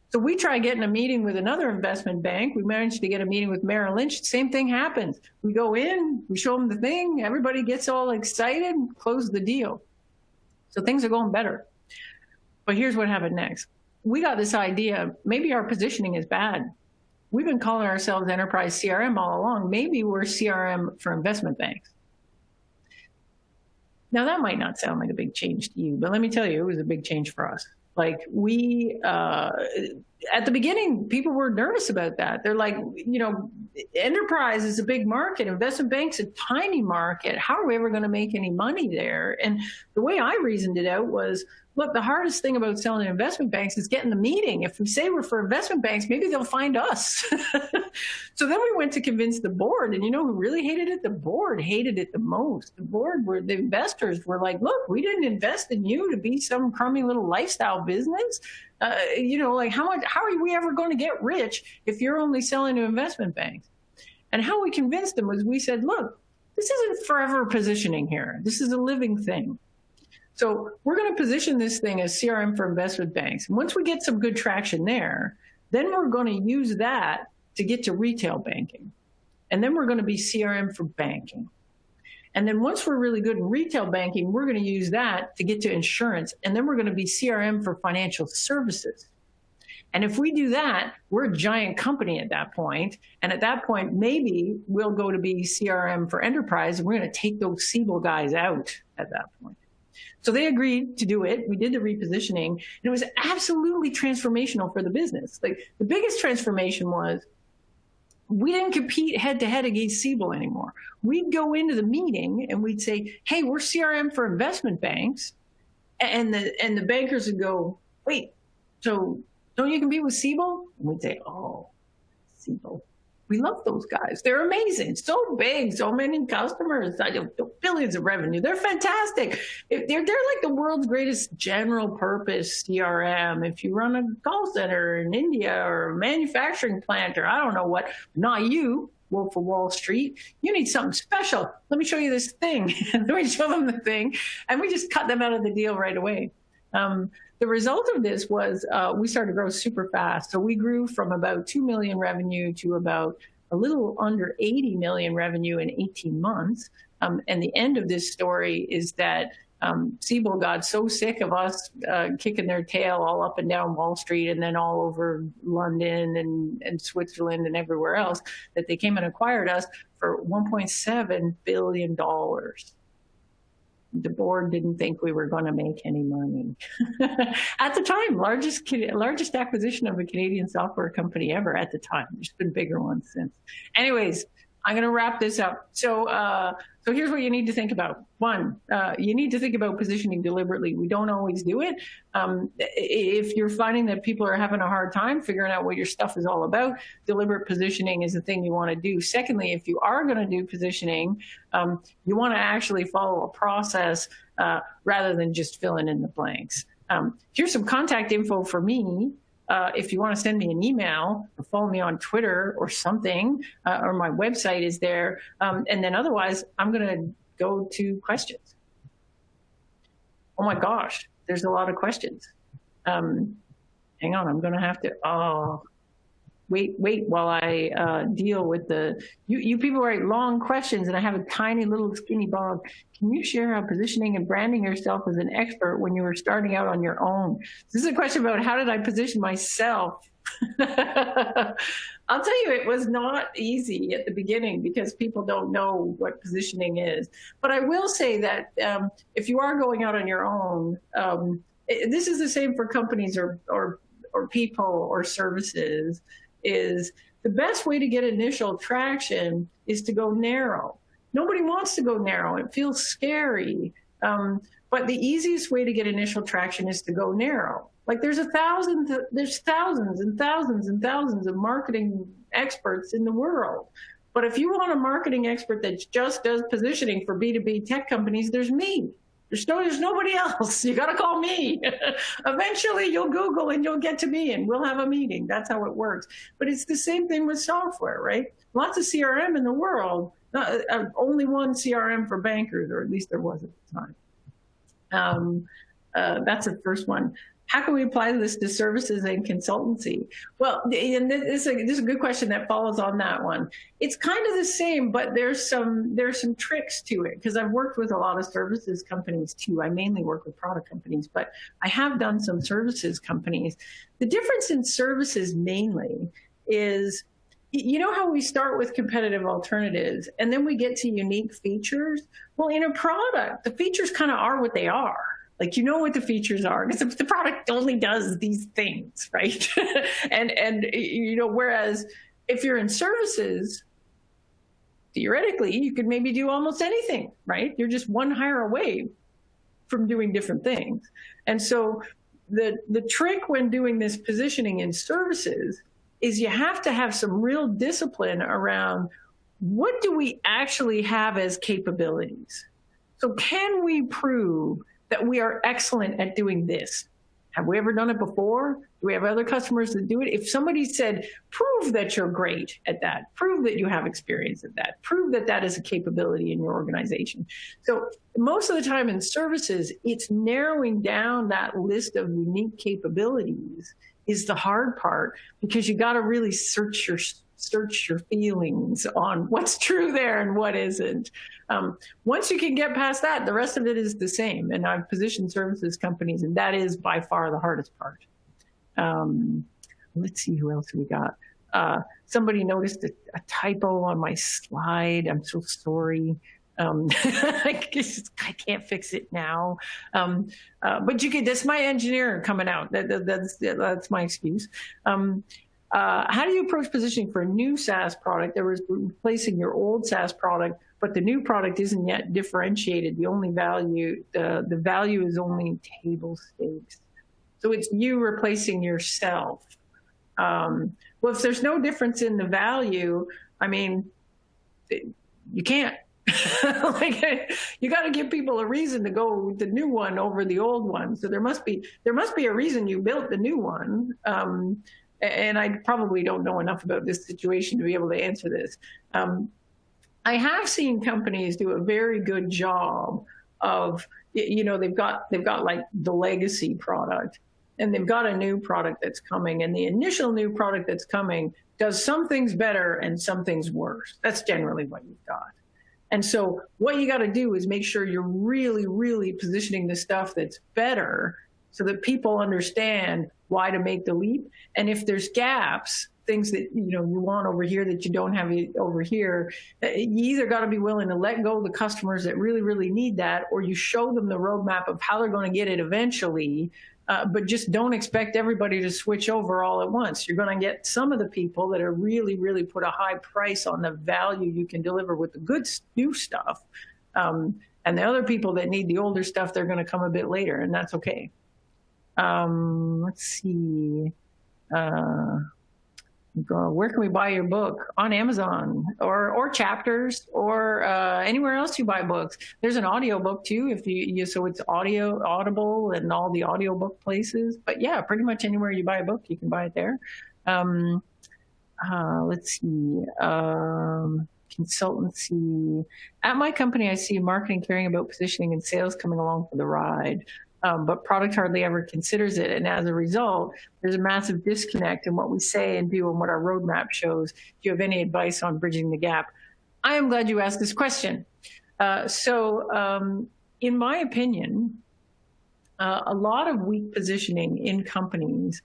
So we try getting a meeting with another investment bank. We managed to get a meeting with Merrill Lynch. Same thing happens. We go in, we show them the thing, everybody gets all excited, close the deal. So things are going better. But here's what happened next. We got this idea, maybe our positioning is bad. We've been calling ourselves enterprise CRM all along. Maybe we're CRM for investment banks. Now, that might not sound like a big change to you, but let me tell you, it was a big change for us. Like at the beginning, people were nervous about that. They're like, enterprise is a big market. Investment bank's a tiny market. How are we ever going to make any money there? And the way I reasoned it out was, look, the hardest thing about selling to investment banks is getting the meeting. If we say we're for investment banks, maybe they'll find us. So then we went to convince the board, and who really hated it? The board hated it the most. The investors were like, look, we didn't invest in you to be some crummy little lifestyle business. Like how are we ever going to get rich if you're only selling to investment banks? And how we convinced them was we said, look, this isn't forever positioning here. This is a living thing. So we're going to position this thing as CRM for investment banks. And once we get some good traction there, then we're going to use that to get to retail banking. And then we're going to be CRM for banking. And then once we're really good in retail banking, we're going to use that to get to insurance. And then we're going to be CRM for financial services. And if we do that, we're a giant company at that point. And at that point, maybe we'll go to be CRM for enterprise, and we're going to take those Siebel guys out at that point. So they agreed to do it. We did the repositioning, and it was absolutely transformational for the business. Like, the biggest transformation was we didn't compete head to head against Siebel anymore. We'd go into the meeting and we'd say, hey, we're CRM for investment banks. And the bankers would go, wait, so don't you compete with Siebel? And we'd say, oh, Siebel. We love those guys. They're amazing. So big, so many customers, billions of revenue. They're fantastic. They're like the world's greatest general purpose CRM. If you run a call center in India or a manufacturing plant or I don't know what, not you, Wolf of Wall Street, you need something special. Let me show you this thing. Then we show them the thing, and we just cut them out of the deal right away. The result of this was we started to grow super fast. So we grew from about 2 million revenue to about a little under 80 million revenue in 18 months. And the end of this story is that Siebel got so sick of us kicking their tail all up and down Wall Street and then all over London and Switzerland and everywhere else that they came and acquired us for $1.7 billion. The board didn't think we were going to make any money. At the time, largest acquisition of a Canadian software company ever at the time. There's been bigger ones since. Anyways, I'm going to wrap this up. So here's what you need to think about. One, you need to think about positioning deliberately. We don't always do it. If you're finding that people are having a hard time figuring out what your stuff is all about, deliberate positioning is the thing you want to do. Secondly, if you are going to do positioning, you want to actually follow a process rather than just filling in the blanks. Here's some contact info for me. If you want to send me an email or follow me on Twitter or something, or my website is there. And then otherwise, I'm going to go to questions. Oh my gosh, there's a lot of questions. Hang on, I'm going to have to, wait while I deal with you people write long questions and I have a tiny little skinny blog. Can you share how positioning and branding yourself as an expert when you were starting out on your own? This is a question about how did I position myself? I'll tell you, it was not easy at the beginning because people don't know what positioning is. But I will say that if you are going out on your own, this is the same for companies or people or services, is the best way to get initial traction is to go narrow. Nobody wants to go narrow. It feels scary. But the easiest way to get initial traction is to go narrow. Like there's thousands and thousands and thousands of marketing experts in the world. But if you want a marketing expert that just does positioning for B2B tech companies, there's me. There's nobody else. You got to call me. Eventually you'll Google and you'll get to me and we'll have a meeting. That's how it works. But it's the same thing with software, right? Lots of CRM in the world, only one CRM for bankers, or at least there was at the time. That's the first one. How can we apply this to services and consultancy? Well, and this is a good question that follows on that one. It's kind of the same, but there's some tricks to it, because I've worked with a lot of services companies too. I mainly work with product companies, but I have done some services companies. The difference in services mainly is, you know how we start with competitive alternatives and then we get to unique features? Well, in a product, the features kind of are what they are. Like, you know what the features are, because the product only does these things, right? and you know, whereas if you're in services, theoretically, you could maybe do almost anything, right? You're just one hire away from doing different things. And so the trick when doing this positioning in services is you have to have some real discipline around what do we actually have as capabilities? So can we prove that we are excellent at doing this? Have we ever done it before? Do we have other customers that do it? If somebody said, prove that you're great at that, prove that you have experience at that, prove that that is a capability in your organization. So most of the time in services, it's narrowing down that list of unique capabilities is the hard part, because you got to really search your feelings on what's true there and what isn't. Once you can get past that, the rest of it is the same. And I've positioned services companies, and that is by far the hardest part. Let's see who else we got. Somebody noticed a typo on my slide. I'm so sorry. I can't fix it now. But you can, that's my engineer coming out. That's my excuse. How do you approach positioning for a new SaaS product that was replacing your old SaaS product, but the new product isn't yet differentiated? The only value, the value is only table stakes. So it's you replacing yourself. Well, if there's no difference in the value, I mean, you can't. Like, you got to give people a reason to go with the new one over the old one. So there must be a reason you built the new one. And I probably don't know enough about this situation to be able to answer this. I have seen companies do a very good job of, you know, they've got like the legacy product, and they've got a new product that's coming, and the initial new product that's coming does some things better and some things worse. That's generally what you've got. And so what you got to do is make sure you're really, really positioning the stuff that's better so that people understand why to make the leap. And if there's gaps, things that you want over here that you don't have over here, you either got to be willing to let go of the customers that really, really need that, or you show them the roadmap of how they're going to get it eventually. But just don't expect everybody to switch over all at once. You're going to get some of the people that are really, really put a high price on the value you can deliver with the good new stuff. And the other people that need the older stuff, they're going to come a bit later, and that's okay. Let's see. Where can we buy your book? On Amazon or Chapters or anywhere else you buy books. There's an audio book too, if you so it's Audible and all the audiobook places. But yeah, pretty much anywhere you buy a book, you can buy it there. Let's see. Consultancy. At my company, I see marketing caring about positioning and sales coming along for the ride. But product hardly ever considers it. And as a result, there's a massive disconnect in what we say and do and what our roadmap shows. Do you have any advice on bridging the gap? I am glad you asked this question. In my opinion, a lot of weak positioning in companies,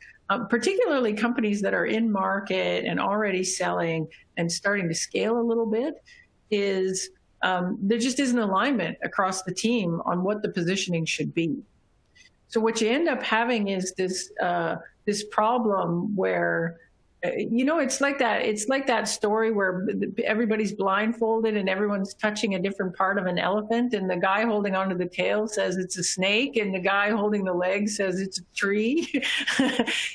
particularly companies that are in market and already selling and starting to scale a little bit, is there just isn't alignment across the team on what the positioning should be. So what you end up having is this problem where You know, it's like that. It's like that story where everybody's blindfolded and everyone's touching a different part of an elephant, and the guy holding onto the tail says it's a snake, and the guy holding the leg says it's a tree.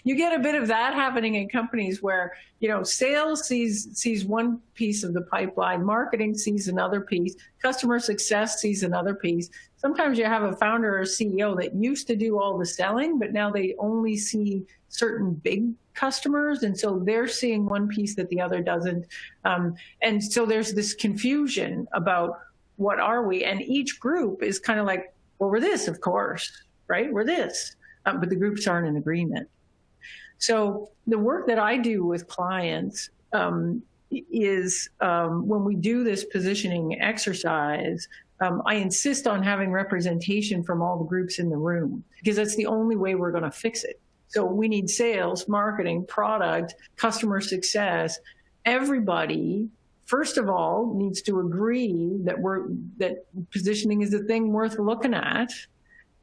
You get a bit of that happening in companies where, you know, sales sees one piece of the pipeline, marketing sees another piece, customer success sees another piece. Sometimes you have a founder or a CEO that used to do all the selling, but now they only see certain big customers, and so they're seeing one piece that the other doesn't. And so there's this confusion about what are we, and each group is kind of like, well, we're this, of course, right? We're this, but the groups aren't in agreement. So the work that I do with clients is when we do this positioning exercise, I insist on having representation from all the groups in the room, because that's the only way we're going to fix it. So we need sales, marketing, product, customer success. Everybody, first of all, needs to agree that positioning is a thing worth looking at.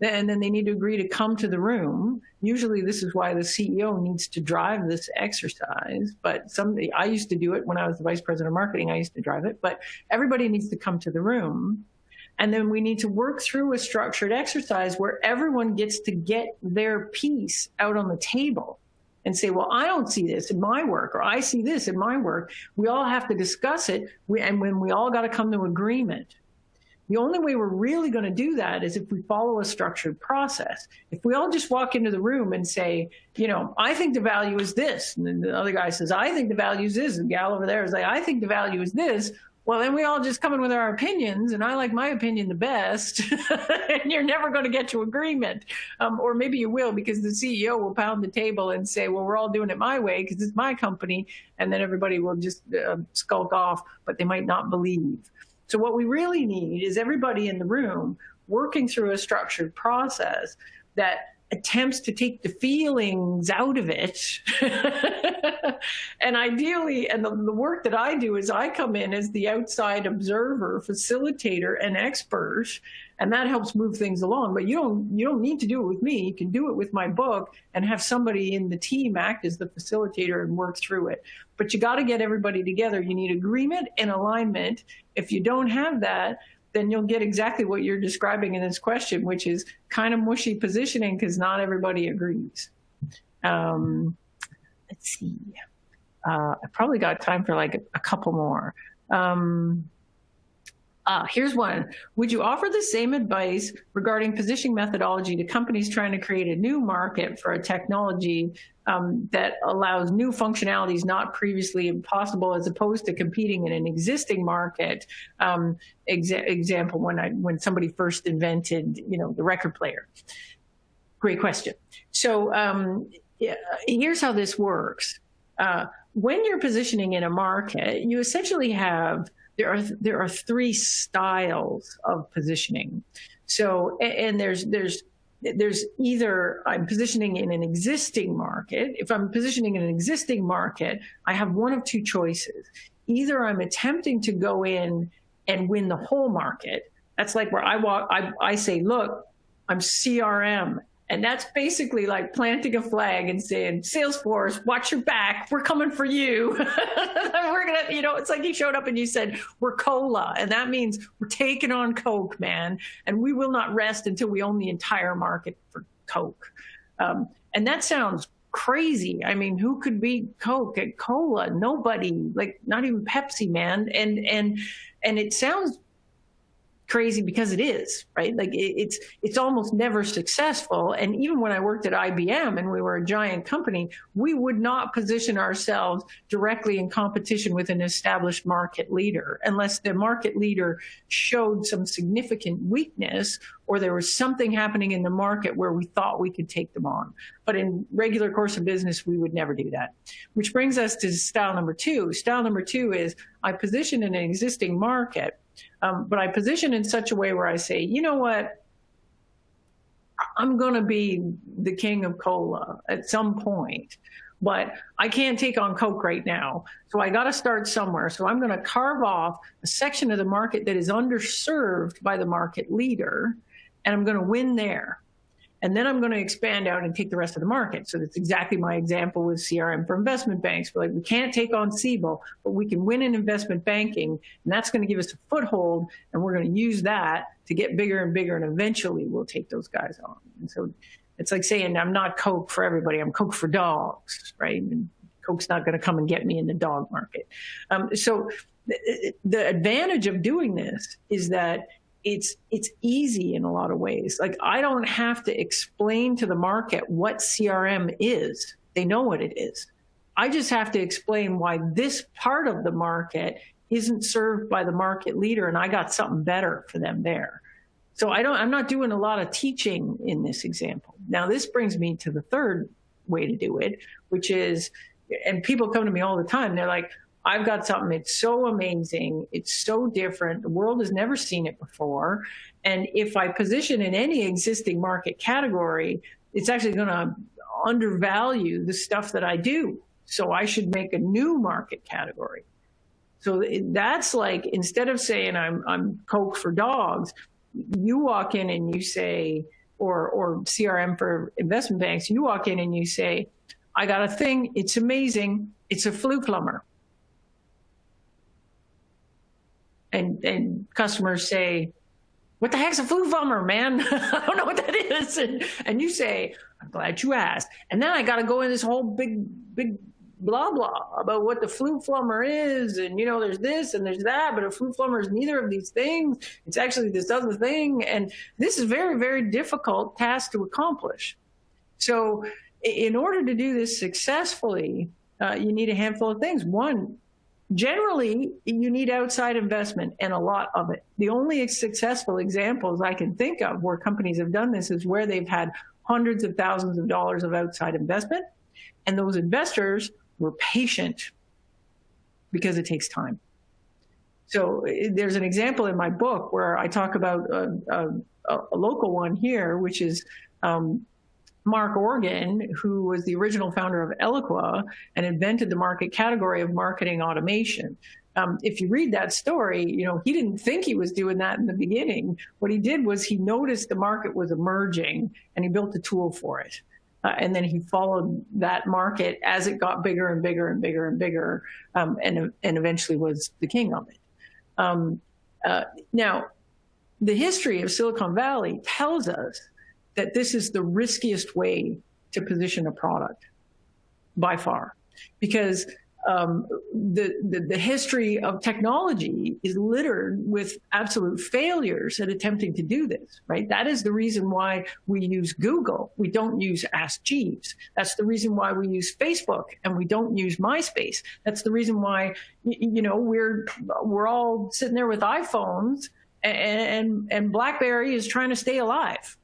And then they need to agree to come to the room. Usually this is why the CEO needs to drive this exercise. But I used to do it when I was the vice president of marketing. I used to drive it. But everybody needs to come to the room. And then we need to work through a structured exercise where everyone gets to get their piece out on the table and say, well, I don't see this in my work, or I see this in my work. We all have to discuss it. And when we all got to come to agreement. The only way we're really going to do that is if we follow a structured process. If we all just walk into the room and say, you know, I think the value is this, and then the other guy says, I think the value is this, and the gal over there is like, I think the value is this, well, then we all just come in with our opinions, and I like my opinion the best, and you're never going to get to agreement. Or maybe you will, because the CEO will pound the table and say, well, we're all doing it my way because it's my company, and then everybody will just skulk off, but they might not believe. So what we really need is everybody in the room working through a structured process that attempts to take the feelings out of it. And ideally, and the work that I do is I come in as the outside observer, facilitator, and expert, and that helps move things along. But you don't need to do it with me. You can do it with my book and have somebody in the team act as the facilitator and work through it. But you got to get everybody together. You need agreement and alignment. If you don't have that, then you'll get exactly what you're describing in this question, which is kind of mushy positioning because not everybody agrees. Let's see. I probably got time for like a couple more. Here's one. Would you offer the same advice regarding positioning methodology to companies trying to create a new market for a technology that allows new functionalities not previously possible, as opposed to competing in an existing market? Example, when somebody first invented, you know, the record player. Great question. So here's how this works. When you're positioning in a market, you essentially have there are three styles of positioning. So, and there's either I'm positioning in an existing market. If I'm positioning in an existing market, I have one of two choices. Either I'm attempting to go in and win the whole market. That's like where I say, look, I'm CRM. And that's basically like planting a flag and saying, Salesforce, watch your back. We're coming for you. We're going to, you know, it's like you showed up and you said, we're cola. And that means we're taking on Coke, man. And we will not rest until we own the entire market for Coke. And that sounds crazy. I mean, who could beat Coke at cola? Nobody, like not even Pepsi, man. And it sounds crazy because it is, right? Like it's almost never successful. And even when I worked at IBM and we were a giant company, we would not position ourselves directly in competition with an established market leader unless the market leader showed some significant weakness or there was something happening in the market where we thought we could take them on. But in regular course of business, we would never do that. Which brings us to style number two. Style number two is I position in an existing market, but I position in such a way where I say, you know what, I'm going to be the king of cola at some point, but I can't take on Coke right now. So I got to start somewhere. So I'm going to carve off a section of the market that is underserved by the market leader, and I'm going to win there. And then I'm going to expand out and take the rest of the market. So that's exactly my example with CRM for investment banks. We're like, we can't take on CBIL, but we can win in investment banking. And that's going to give us a foothold. And we're going to use that to get bigger and bigger. And eventually we'll take those guys on. And so it's like saying, I'm not Coke for everybody. I'm Coke for dogs, right? And Coke's not going to come and get me in the dog market. So the advantage of doing this is that it's easy in a lot of ways. Like, I don't have to explain to the market what CRM is. They know what it is. I just have to explain why this part of the market isn't served by the market leader, and I got something better for them there. So I'm not doing a lot of teaching in this example. Now, this brings me to the third way to do it, which is, and people come to me all the time, they're like, I've got something, it's so amazing, it's so different, the world has never seen it before, and if I position in any existing market category, it's actually going to undervalue the stuff that I do. So I should make a new market category. So that's like, instead of saying I'm Coke for dogs, you walk in and you say, or CRM for investment banks, you walk in and you say, I got a thing, it's amazing, it's a flu plumber. And customers say, what the heck's a flu plumber, man? I don't know what that is. And you say, I'm glad you asked. And then I got to go in this whole big blah, blah about what the flu plumber is. And, you know, there's this and there's that, but a flu plumber is neither of these things. It's actually this other thing. And this is a very, very difficult task to accomplish. So in order to do this successfully, you need a handful of things. One, generally, you need outside investment, and a lot of it. The only successful examples I can think of where companies have done this is where they've had hundreds of thousands of dollars of outside investment, and those investors were patient because it takes time. So there's an example in my book where I talk about a local one here, which is Mark Organ, who was the original founder of Eloqua and invented the market category of marketing automation. If you read that story, you know, he didn't think he was doing that in the beginning. What he did was he noticed the market was emerging and he built a tool for it. And then he followed that market as it got bigger and bigger and bigger and bigger, and eventually was the king of it. Now, the history of Silicon Valley tells us that this is the riskiest way to position a product by far, because the history of technology is littered with absolute failures at attempting to do this, right? That is the reason why we use Google. We don't use Ask Jeeves. That's the reason why we use Facebook and we don't use MySpace. That's the reason why, you know, we're all sitting there with iPhones and BlackBerry is trying to stay alive.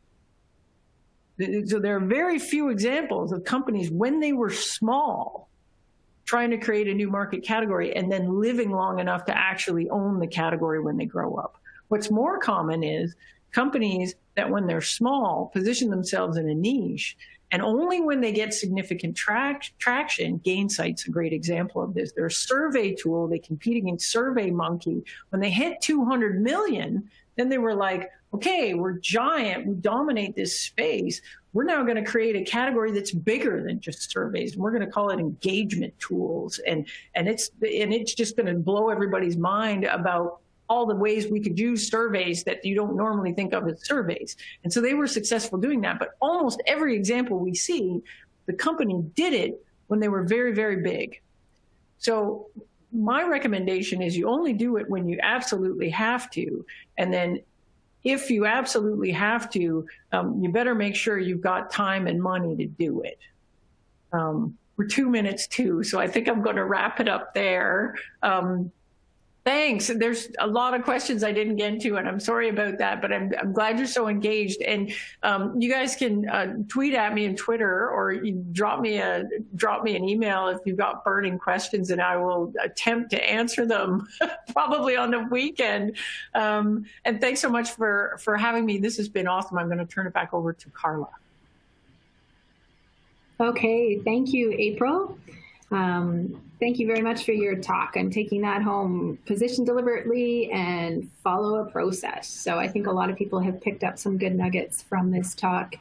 So there are very few examples of companies when they were small trying to create a new market category and then living long enough to actually own the category when they grow up. What's more common is companies that when they're small position themselves in a niche, and only when they get significant traction. Gainsight's a great example of this. They're a survey tool. They compete against SurveyMonkey. When they hit 200 million, then they were like, okay, we're giant, we dominate this space. We're now going to create a category that's bigger than just surveys. And we're going to call it engagement tools. And it's just going to blow everybody's mind about all the ways we could use surveys that you don't normally think of as surveys. And so they were successful doing that. But almost every example we see, the company did it when they were very, very big. So my recommendation is you only do it when you absolutely have to. And then if you absolutely have to, you better make sure you've got time and money to do it. We're 2 minutes too, so I think I'm going to wrap it up there. Thanks. There's a lot of questions I didn't get into, and I'm sorry about that, but I'm glad you're so engaged. And you guys can tweet at me on Twitter, or you drop me an email if you've got burning questions, and I will attempt to answer them probably on the weekend. And thanks so much for having me. This has been awesome. I'm going to turn it back over to Carla. Okay, thank you, April. Thank you very much for your talk. I'm taking that home. Position deliberately and follow a process. So I think a lot of people have picked up some good nuggets from this talk.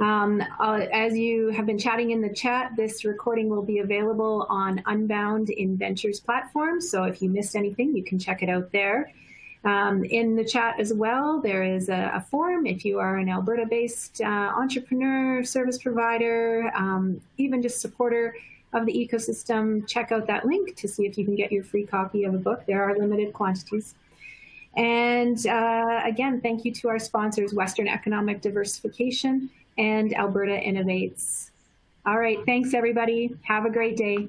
As you have been chatting in the chat, this recording will be available on Unbound in Ventures platform. So if you missed anything, you can check it out there. In the chat as well, there is a forum if you are an Alberta-based entrepreneur, service provider, even just supporter of the ecosystem. Check out that link to see if you can get your free copy of a book. There are limited quantities. And again, thank you to our sponsors, Western Economic Diversification and Alberta Innovates. All right, thanks everybody. Have a great day.